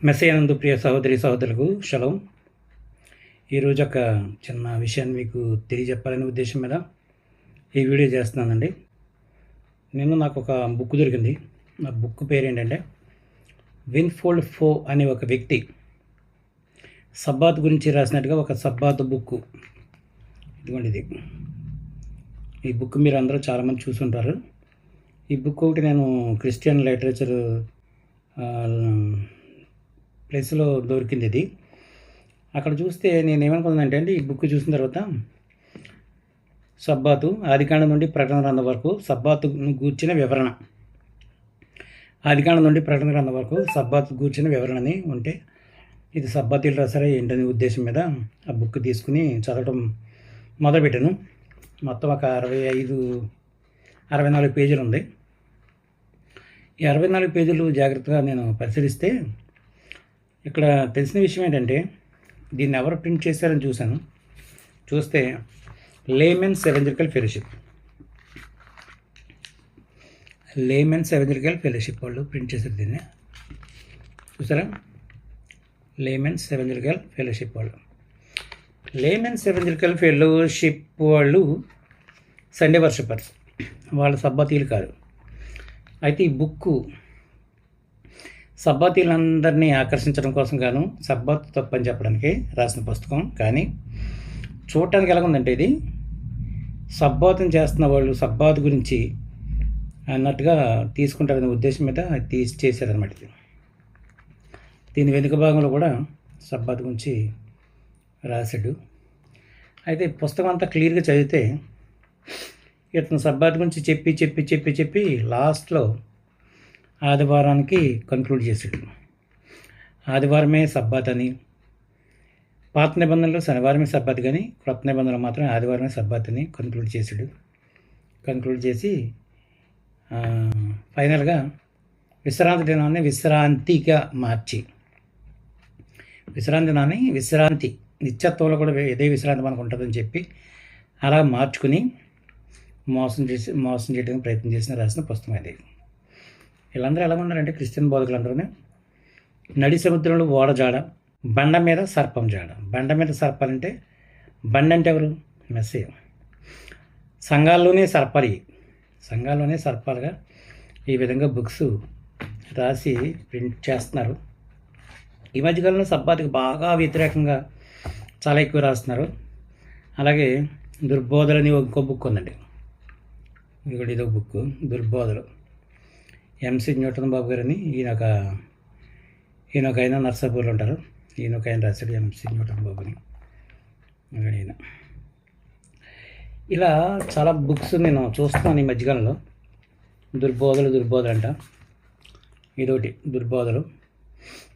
మెస్సయ్యనందు ప్రియ సహోదరి సహోదరులకు షలోం. ఈరోజు ఒక చిన్న విషయాన్ని మీకు తెలియజెప్పాలనే ఉద్దేశం మీద ఈ వీడియో చేస్తున్నానండి. నాకు ఒక బుక్ దొరికింది. ఆ బుక్ పేరు ఏంటంటే విన్ఫోల్డ్ ఫో అనే ఒక వ్యక్తి సబ్బాత్ గురించి రాసినట్టుగా ఒక సబ్బాత్ బుక్. ఇదిగోండి ఇది. ఈ బుక్ మీరు అందరూ చాలామంది చూసుంటారు. ఈ బుక్ ఒకటి నేను క్రిస్టియన్ లిటరేచర్ ప్లేస్లో దొరికింది. ఇది అక్కడ చూస్తే నేను ఏమనుకున్నానంటే అండి, ఈ బుక్ చూసిన తర్వాత సబ్బాతు ఆదికాండం నుండి ప్రకటన గ్రంథం వరకు సబ్బాతు గూర్చిన వివరణ, ఆదికాండం నుండి ప్రకటన గ్రంథం వరకు సబ్బాతు గూర్చిన వివరణని ఉంటే ఇది సబ్బాతీలు రాసారా ఏంటనే ఉద్దేశం మీద ఆ బుక్ తీసుకుని చదవడం మొదలుపెట్టాను. మొత్తం ఒక 64 పేజీలు ఉంది. ఈ 64 పేజీలు జాగ్రత్తగా నేను పరిశీలిస్తే ఇక్కడ తెలిసిన విషయం ఏంటంటే, దీన్ని ఎవరు ప్రింట్ చేశారని చూస్తే లేమెన్స్ ఎవెంజలికల్ ఫెలోషిప్ వాళ్ళు ప్రింట్ చేశారు దీన్ని. చూసారా? లేమెన్స్ ఎవెంజలికల్ ఫెలోషిప్ వాళ్ళు సండే వర్షిపర్స్, వాళ్ళ సబ్బాతీలు కాదు. అయితే ఈ బుక్ సబ్బాతీలందరినీ ఆకర్షించడం కోసం గాను సబ్బాత్ తప్పని చెప్పడానికి రాసిన పుస్తకం. కానీ చూడటానికి ఎలాగుందంటే, ఇది సబ్బాతుని చేస్తున్న వాళ్ళు సబ్బాత్ గురించి అన్నట్టుగా తీసుకుంటారనే ఉద్దేశం మీద చేశారనమాట. ఇది దీని వెనుక భాగంలో కూడా సబ్బాత్ గురించి రాశాడు. అయితే పుస్తకం అంతా క్లియర్గా చదివితే ఇతను సబ్బాత్ గురించి చెప్పి లాస్ట్లో ఆదివారానికి కన్క్లూడ్ చేశాడు. ఆదివారమే సబ్బాత్ అని, పాత నిబంధనలు శనివారమే సబ్బాత్ కానీ కొత్త నిబంధనలు మాత్రం ఆదివారమే సబ్బాత్ అని కన్క్లూడ్ చేసి ఫైనల్గా విశ్రాంతి దినాన్ని విశ్రాంతిగా మార్చి, విశ్రాంతి నిత్యత్వంలో కూడా ఇదే విశ్రాంతి మనకు ఉంటుందని చెప్పి అలా మార్చుకుని మోసం చేయడానికి ప్రయత్నం రాసిన పుస్తకం అది. వీళ్ళందరూ ఎలా ఉన్నారంటే, క్రిస్టియన్ బోధకులందరూ నడి సముద్రంలో ఓడజాడ, బండ మీద సర్పం జాడ. బండ మీద సర్పాలంటే, బండ అంటే ఎవరు? మెస్సయ్య. సంఘాల్లోనే సర్పాలుగా ఈ విధంగా బుక్స్ రాసి ప్రింట్ చేస్తున్నారు. ఈ మధ్యకాలంలో సబ్బాత్కి బాగా వ్యతిరేకంగా చాలా ఎక్కువ రాస్తున్నారు. అలాగే దుర్బోధలని ఇంకో బుక్ ఉందండి. ఇదో బుక్ దుర్బోధలు, ఎంసి న్యూటన్ బాబు గారని. ఈయన ఒక ఆయన నర్సాపూర్లో ఉంటారు. ఈయన ఒక ఆయన రాశాడు, ఎంసి న్యూటన్ బాబుని. ఈయన ఇలా చాలా బుక్స్ నేను చూస్తున్నాను ఈ మధ్యకాలంలో. దుర్బోధలు అంట. ఇదొకటి దుర్బోధలు.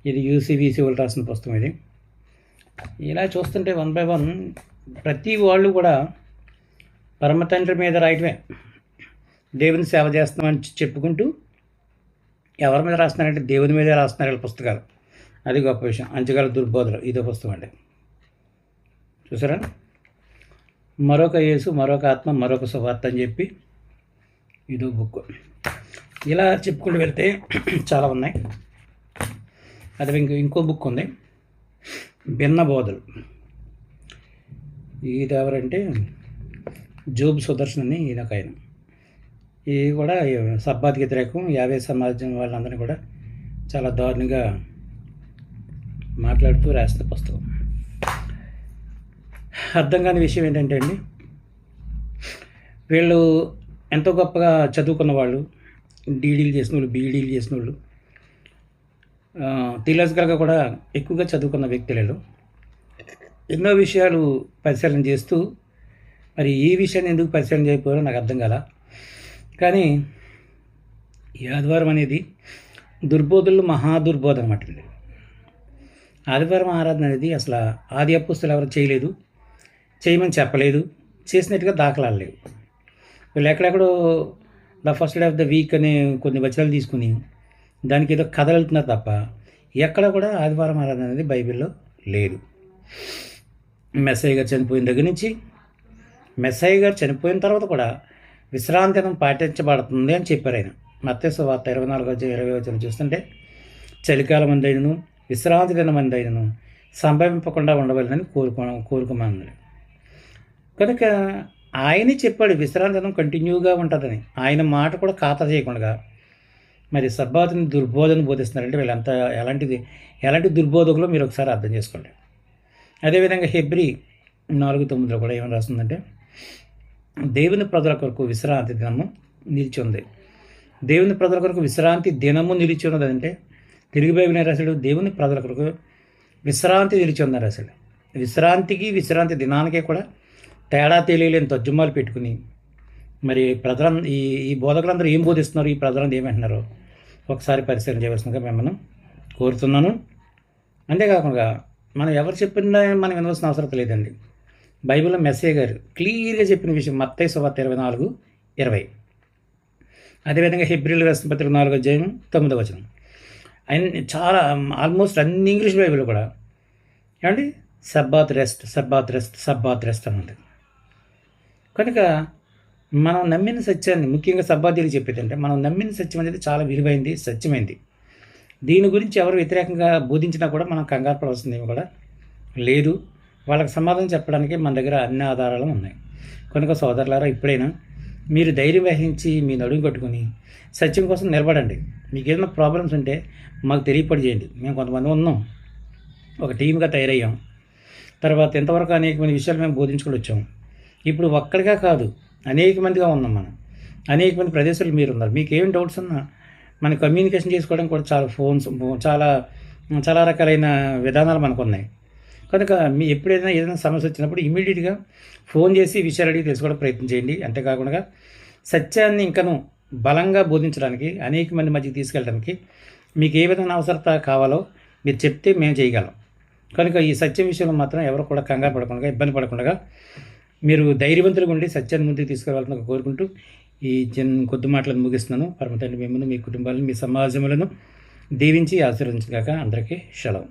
ఇది యూసీవీసీ వాళ్ళు రాసిన పుస్తకం ఇది. ఇలా చూస్తుంటే 1 by 1 ప్రతి వాళ్ళు కూడా పరమ తండ్రి మీద రాయటమే, దేవుని సేవ చేస్తున్నామని చెప్పుకుంటూ ఎవరి మీద రాస్తున్నారంటే దేవుని మీదే రాస్తున్నారు వీళ్ళ పుస్తకాలు. అది గొప్ప విషయం. అంచగాల దుర్బోధలు ఇదో పుస్తకం అండి. చూసారా? మరొక యేసు, మరొక ఆత్మ, మరొక సువార్త అని చెప్పి ఇదో బుక్. ఇలా చెప్పుకుంటూ వెళ్తే చాలా ఉన్నాయి. అది ఇంకో బుక్ ఉంది, భిన్న బోధలు. ఇది ఎవరంటే జోబ్ సుదర్శన్ అని ఈయన ఒక ఆయన. ఇది కూడా సబ్బాత్ వ్యతిరేకం, యావే సమాజం వాళ్ళందరినీ కూడా చాలా దారుణంగా మాట్లాడుతూ రాసిన పుస్తకం. అర్థం కాని విషయం ఏంటంటే అండి, వీళ్ళు ఎంతో గొప్పగా చదువుకున్న వాళ్ళు, డీడీలు చేసిన వాళ్ళు, బీడీలు చేసిన వాళ్ళు, థియలాజికల్గా కూడా ఎక్కువగా చదువుకున్న వ్యక్తులు ఎన్నో విషయాలు పరిశీలన చేస్తూ, మరి ఈ విషయాన్ని ఎందుకు పరిశీలన చేయకపోయారో నాకు అర్థం కాల. కానీ ఈ ఆదివారం అనేది దుర్బోధుల్లో మహాదుర్బోధ అన్నమాట. ఆదివారం ఆరాధన అనేది అసలు ఆది అపోస్తలులు ఎవరు చేయలేదు, చేయమని చెప్పలేదు, చేసినట్టుగా దాఖలాలు లేవు. వీళ్ళు ఎక్కడెక్కడో the first day of the week అనే కొన్ని వచనాలు తీసుకుని దానికి ఏదో కథలు వెళ్తున్నారు తప్ప ఎక్కడ కూడా ఆదివారం ఆరాధన అనేది బైబిల్లో లేదు. మెస్సయ్య గారు చనిపోయిన దగ్గర నుంచి, మెస్సయ్య గారు చనిపోయిన తర్వాత కూడా విశ్రాంతి దినం పాటించబడుతుంది అని చెప్పారు ఆయన. మత్తయి సువార్త 24వ అధ్యాయం 20వ వచనం చూస్తుంటే, చలికాలం అందైనను విశ్రాంతి దినమందు అయినను సంభవింపకుండా ఉండవలనని కోరుకోమన్నాడు. కనుక ఆయనే చెప్పాడు విశ్రాంతి దినం కంటిన్యూగా ఉంటుందని. ఆయన మాట కూడా ఖాతా చేయకుండా మరి సబ్బాతుని దుర్బోధన బోధిస్తున్నారంటే వీళ్ళంతా ఎలాంటి దుర్బోధకులో మీరు ఒకసారి అర్థం చేసుకోండి. అదేవిధంగా హెబ్రీ 4:9 కూడా ఏమని రాస్తుందంటే, దేవుని ప్రజల కొరకు విశ్రాంతి దినము నిలిచి ఉంది. దేవుని ప్రజల కొరకు విశ్రాంతి దినము నిలిచి ఉన్నది అంటే తెలుగు బైబిల్ రాశాడు, దేవుని ప్రజల కొరకు విశ్రాంతి నిలిచి ఉందని రాశాడు. విశ్రాంతి దినానికే కూడా తేడా తెలియలేని తర్జుమాలు పెట్టుకుని మరి ఈ బోధకులందరూ ఏం బోధిస్తున్నారు, ఈ ప్రజలందరూ ఏమంటున్నారో ఒకసారి పరిశీలన చేయవలసిందిగా మిమ్మల్ని కోరుతున్నాను. అంతేకాకుండా మనం ఎవరు చెప్పినా మనం వినవలసిన అవసరం లేదండి. బైబిల్లో మెస్సే గారు క్లియర్గా చెప్పిన విషయం మత్తయి సువార్త 24:20. అదేవిధంగా హెబ్రీయులకు రాసిన పత్రిక 4:9. చాలా ఆల్మోస్ట్ అన్ని ఇంగ్లీష్ బైబిల్ కూడా ఏమండి సబ్బాత్ రెస్ట్ అని ఉంటుంది. కనుక మనం నమ్మిన సత్యాన్ని, ముఖ్యంగా సబ్బాతీలు చెప్పేదంటే మనం నమ్మిన సత్యం అనేది చాలా విలువైంది, సత్యమైంది. దీని గురించి ఎవరు వ్యతిరేకంగా బోధించినా కూడా మనం కంగారు పడవలసింది కూడా లేదు. వాళ్ళకి సమాధానం చెప్పడానికి మన దగ్గర అన్ని ఆధారాలు ఉన్నాయి. కనుక సోదరులారా, ఇప్పుడైనా మీరు ధైర్యం వహించి మీ నడుము కట్టుకుని సత్యం కోసం నిలబడండి. మీకు ఏదైనా ప్రాబ్లమ్స్ ఉంటే మాకు తెలియపడిచేయండి. మేము కొంతమంది ఉన్నాం, ఒక టీమ్గా తయారయ్యాం. తర్వాత ఎంతవరకు అనేకమైన విషయాలు మేము బోధించుకుని వచ్చాం. ఇప్పుడు ఒక్కడిగా కాదు, అనేక మందిగా ఉన్నాం. మనం అనేక మంది ప్రదేశాలు మీరు ఉన్నారు. మీకు ఏం డౌట్స్ ఉన్నా మన కమ్యూనికేషన్ చేసుకోవడం కూడా చాలా రకాలైన విధానాలు మనకు ఉన్నాయి. కనుక మీ ఎప్పుడైనా ఏదైనా సమస్య వచ్చినప్పుడు ఇమీడియట్గా ఫోన్ చేసి విషయాలు అడిగి తెలుసుకోవడం ప్రయత్నం చేయండి. అంతేకాకుండా సత్యాన్ని ఇంకను బలంగా బోధించడానికి, అనేక మంది మధ్యకి తీసుకెళ్ళడానికి మీకు ఏ విధమైన అవసరత కావాలో మీరు చెప్తే మేము చేయగలం. కనుక ఈ సత్యం విషయంలో మాత్రం ఎవరు కూడా కంగారు పడకుండా, ఇబ్బంది పడకుండా మీరు ధైర్యవంతులుగా ఉండి సత్యాన్ని ముందుకు తీసుకురావాలని కోరుకుంటూ ఈ కొద్ది మాటలను ముగిస్తున్నాను. పరమ తండ్రి మిమ్మల్ని, మీ కుటుంబాలను, మీ సమాజములను దీవించి ఆశీర్వదించగాక. అందరికీ షలోం.